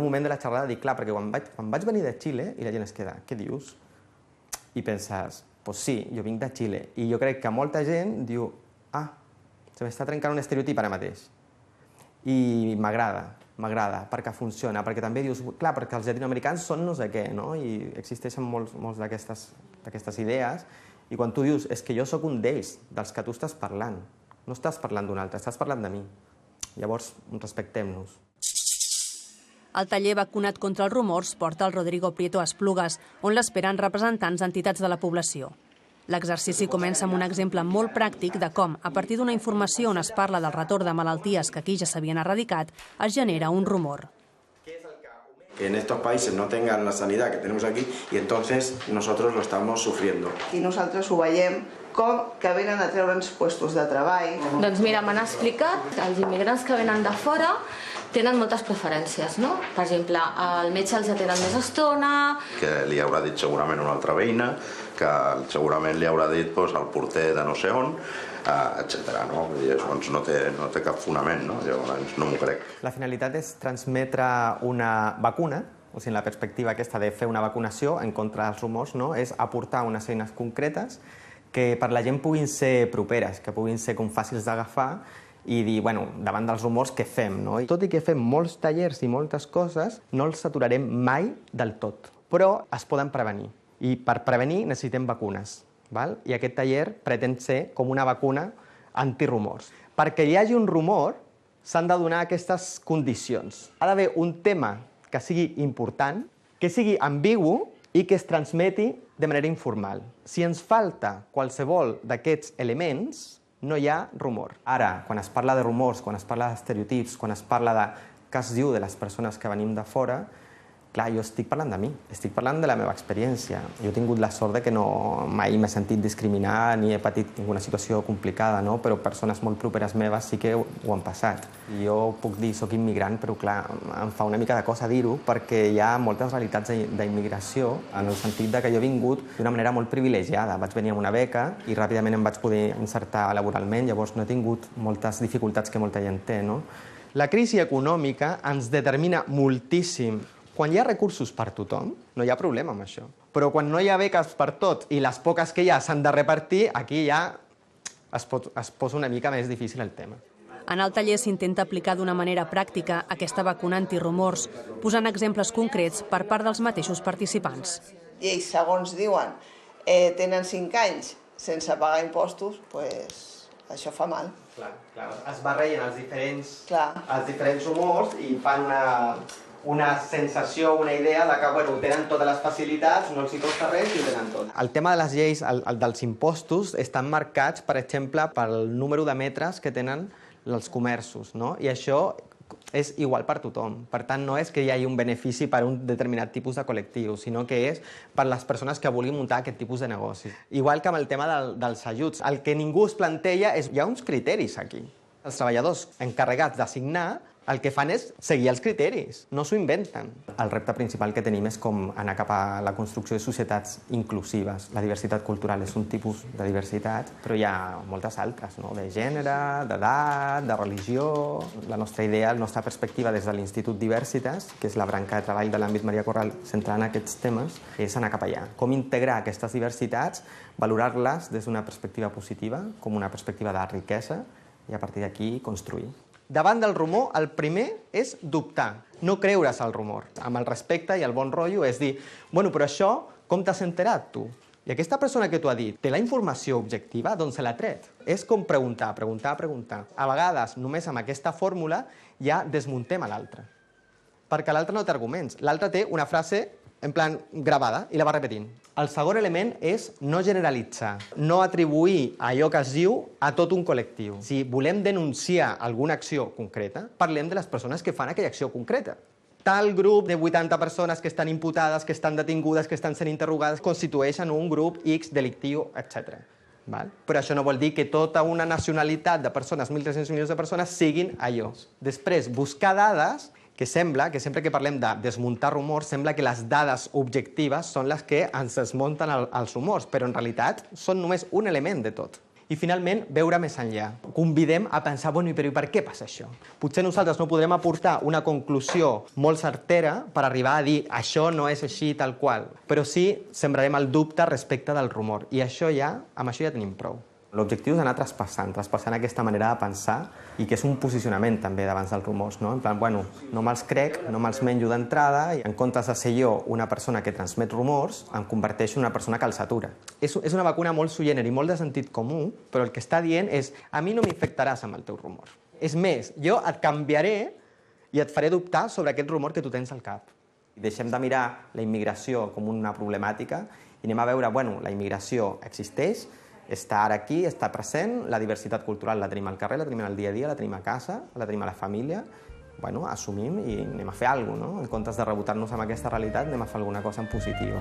moment de la xerrada dic, clar, perquè quan vaig venir de Xile i la gent es queda, què dius? I penses, doncs sí, jo vinc de Xile. I jo crec que molta gent diu, se m'està trencant un estereotip ara mateix. I m'agrada, perquè funciona, perquè també dius, clar, perquè els llatinoamericans són no sé què, no? I existeixen molts d'aquestes idees, i quan tu dius, és que jo sóc un d'ells, dels que tu estàs parlant, no estàs parlant d'un altre, estàs parlant de mi. Llavors, respectem-nos. El taller Vacunat contra els rumors porta el Rodrigo Prieto a Esplugues, on l'esperen representants d'entitats de la població. L'exercici comença amb un exemple molt pràctic de com, a partir d'una informació on es parla del retorn de malalties que aquí ja s'havien erradicat, es genera un rumor. Que en estos países no tengan la sanidad que tenemos aquí y entonces nosotros lo estamos sufriendo. I nosaltres ho veiem com que venen a treure'ns puestos de treball. Doncs mira, m'han explicat que els immigrants que venen de fora tenen moltes preferències, no? Per exemple, el metge els atenen més estona... Que li haurà dit segurament una altra veïna, que segurament li haurà dit el porter de no sé on, etc. Llavors no té cap fonament, llavors no m'ho crec. La finalitat és transmetre una vacuna, o sigui, en la perspectiva aquesta de fer una vacunació en contra dels rumors, és aportar unes eines concretes que per la gent puguin ser properes, que puguin ser com fàcils d'agafar i dir, bueno, davant dels rumors, què fem? Tot i que fem molts tallers i moltes coses, no els saturarem mai del tot, però es poden prevenir. I per prevenir necessitem vacunes. I aquest taller pretén ser com una vacuna antirumors. Perquè hi hagi un rumor, s'han de donar aquestes condicions. Ha d'haver un tema que sigui important, que sigui ambigu i que es transmeti de manera informal. Si ens falta qualsevol d'aquests elements, no hi ha rumor. Ara, quan es parla de rumors, quan es parla d'estereotips, quan es parla de què es diu de les persones que venim de fora, clar, jo estic parlant de mi, estic parlant de la meva experiència. Jo he tingut la sort de que mai m'he sentit discriminat ni he patit ninguna situació complicada, però persones molt properes meves sí que ho han passat. Jo puc dir soc immigrant, però clar, em fa una mica de cosa dir-ho perquè hi ha moltes realitats d'immigració en el sentit que jo he vingut d'una manera molt privilegiada. Vaig venir amb una beca i ràpidament em vaig poder insertar laboralment, llavors no he tingut moltes dificultats que molta gent té. La crisi econòmica ens determina moltíssim. Quan hi ha recursos per tothom, no hi ha problema amb això. Però quan no hi ha beques per tot i les poques que hi ha s'han de repartir, aquí ja es posa una mica més difícil el tema. En el taller s'intenta aplicar d'una manera pràctica aquesta vacuna antirumors, posant exemples concrets per part dels mateixos participants. I ells, segons diuen, tenen 5 anys sense pagar impostos, doncs això fa mal. Clar, es barregen els diferents rumors i fan una sensació, una idea de que tenen totes les facilitats, no els hi costa res i ho tenen tot. El tema de les lleis, dels impostos, estan marcats, per exemple, pel número de metres que tenen els comerços, I això és igual per tothom. Per tant, no és que hi hagi un benefici per a un determinat tipus de col·lectiu, sinó que és per les persones que vulguin muntar aquest tipus de negoci. Igual que amb el tema dels ajuts. El que ningú es planteja és hi ha uns criteris aquí. Els treballadors encarregats d'assignar el que fan és seguir els criteris, no s'ho inventen. El repte principal que tenim és com anar cap a la construcció de societats inclusives. La diversitat cultural és un tipus de diversitat, però hi ha moltes altres, de gènere, d'edat, de religió. La nostra idea, la nostra perspectiva des de l'Institut Diversitas, que és la branca de treball de l'àmbit Maria Corral centrant en aquests temes, és anar cap allà. Com integrar aquestes diversitats, valorar-les des d'una perspectiva positiva, com una perspectiva de riquesa, i a partir d'aquí construir. Davant del rumor, el primer és dubtar, no creure's al rumor. Amb el respecte i el bon rotllo és dir, però això, com t'has enterat tu? I aquesta persona que t'ho ha dit, té la informació objectiva? D'on se l'ha tret? És com preguntar. A vegades, només amb aquesta fórmula, ja desmuntem a l'altre. Perquè l'altre no té arguments. L'altre té una frase en plan gravada i la va repetint. El segon element és no generalitzar, no atribuir allò que es diu a tot un col·lectiu. Si volem denunciar alguna acció concreta, parlem de les persones que fan aquella acció concreta. Tal grup de 80 persones que estan imputades, que estan detingudes, que estan sent interrogades, constitueixen un grup X delictiu, etc. Però això no vol dir que tota una nacionalitat de persones, 1.300 milions de persones, siguin allò. Després, buscar dades que sembla que sempre que parlem de desmuntar rumors, sembla que les dades objectives són les que ens desmunten els rumors, però en realitat són només un element de tot. I finalment, veure més enllà. Convidem a pensar, bueno, però i per què passa això? Potser nosaltres no podrem aportar una conclusió molt certera per arribar a dir això no és així tal qual, però sí sembrarem el dubte respecte del rumor. I això ja, amb això ja tenim prou. L'objectiu és anar traspassant aquesta manera de pensar i que és un posicionament també davant dels rumors, no? En plan, bueno, no me'ls crec, no me'ls menjo d'entrada i en comptes de ser jo una persona que transmet rumors, em converteixo en una persona que els atura. És una vacuna molt sui generis i molt de sentit comú, però el que està dient és a mi no m'infectaràs amb el teu rumor. És més, jo et canviaré i et faré dubtar sobre aquest rumor que tu tens al cap. Deixem de mirar la immigració com una problemàtica i anem a veure, bueno, la immigració existeix, està ara aquí, està present, la diversitat cultural la tenim al carrer, la tenim al dia a dia, la tenim a casa, la tenim a la família. Bueno, assumim i anem a fer alguna cosa, no? En comptes de rebotar-nos amb aquesta realitat, anem a fer alguna cosa en positiu.